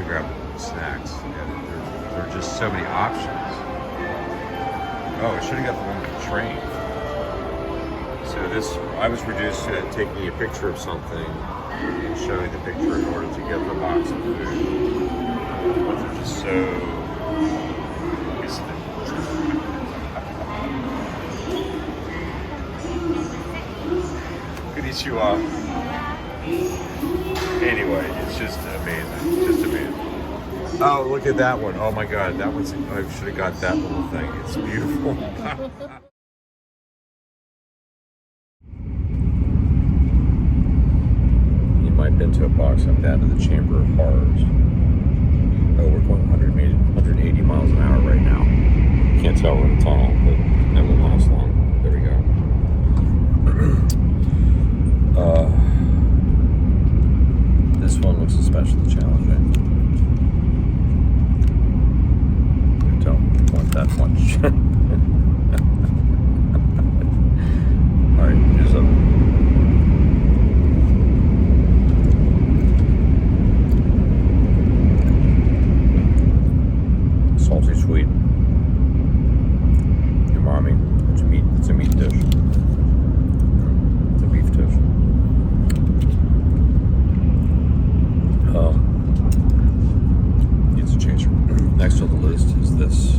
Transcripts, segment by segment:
grab snacks. And there are just so many options. Oh, I should have got the one with the train. So this, I was reduced to taking a picture of something and showing the picture in order to get the box of food. But they're just so... Konnichiwa. Anyway, it's just amazing. Just amazing. Oh, look at that one. Oh my God, that one's, I should have got that little thing. It's beautiful. You might have been to a box like that in the Chamber of Horrors. Oh, we're going 180 miles an hour right now. Can't tell we're in a tunnel, but that won't last long. There we go. This one looks especially challenging. I don't want that much. Alright, here's a salty sweet umami. It's meat. It's a meat dish. It's a beef dish. Needs a chaser. Next on the list is this.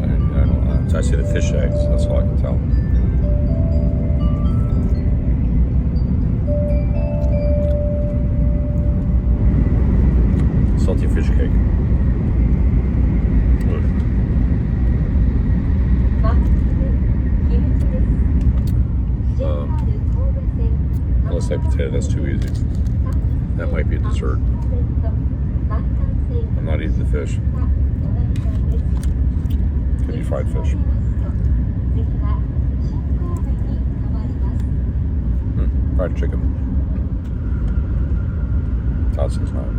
I don't know. I see the fish eggs. That's all I can tell. Salty fish cake. Unless I potato, that's too easy. That might be a dessert. I'm not eating the fish. Could be fried fish. Fried chicken. Todd says not.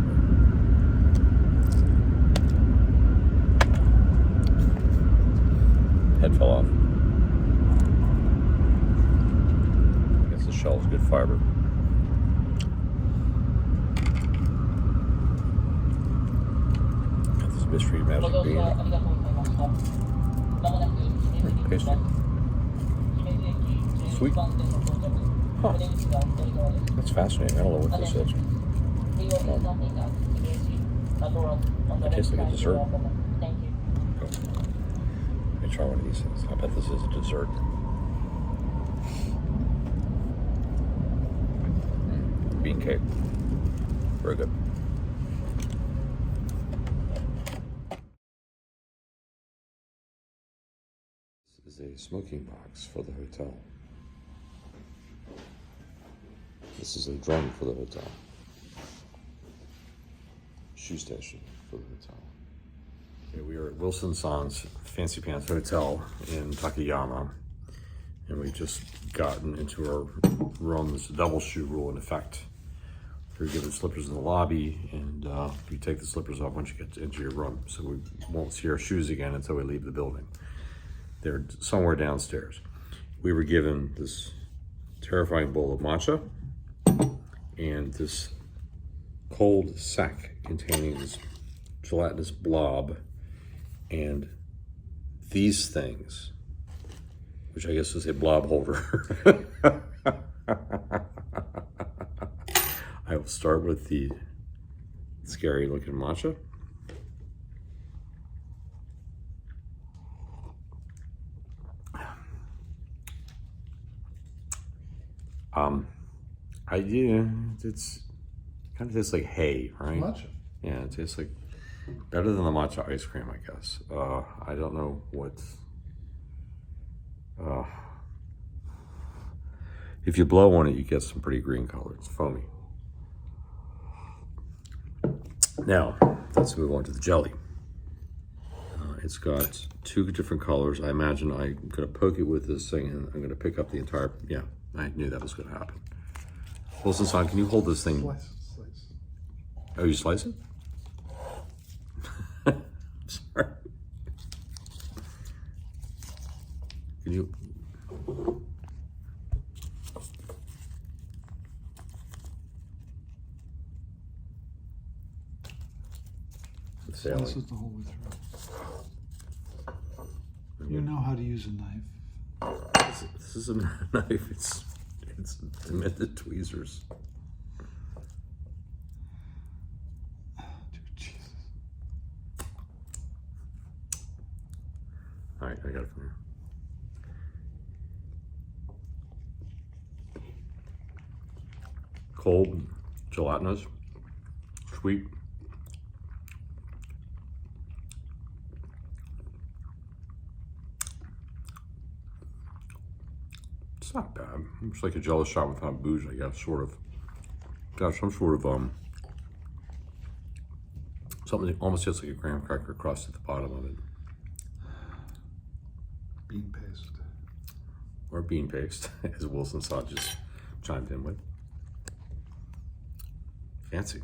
Head fell off. I guess the shell's good fiber. Got this mystery magic bean. Tasty. Sweet. Huh. That's fascinating. I don't know what this is. It tastes like a dessert. Oh. Let me try one of these things. I bet this is a dessert. Bean cake. Very good. This is a smoking box for the hotel. This is a drum for the hotel. Shoe station for the hotel. Okay, we are at Wilson San's Fancy Pants Hotel in Takayama, and we've just gotten into our room. There's a double shoe rule in effect. You're given slippers in the lobby, and you take the slippers off once you get into your room. So we won't see our shoes again until we leave the building. They're somewhere downstairs. We were given this terrifying bowl of matcha and this cold sack containing this gelatinous blob and these things, which I guess is a blob holder. I will start with the scary looking matcha. It's kind of tastes like hay, right? Matcha. Yeah, it tastes like better than the matcha ice cream, I guess. I don't know what. If you blow on it, you get some pretty green color. It's foamy. Now, let's move on to the jelly. It's got two different colors. I imagine I'm going to poke it with this thing and I'm going to pick up the entire, yeah, I knew that was going to happen. Wilson San, can you hold this thing? Slice. Oh, you slice it? Sorry. Can you? failing. Slice it the whole way through. You know how to use a knife. This isn't a knife. It's demented tweezers. Dude, Jesus. All right, I got it from here. Cold, gelatinous, sweet. It's not bad. It's like a Jello shot without booze, I guess, sort of. Got some sort of something that almost hits like a graham cracker crust at the bottom of it. Bean paste. Or bean paste, as Wilson Saw just chimed in with. Fancy.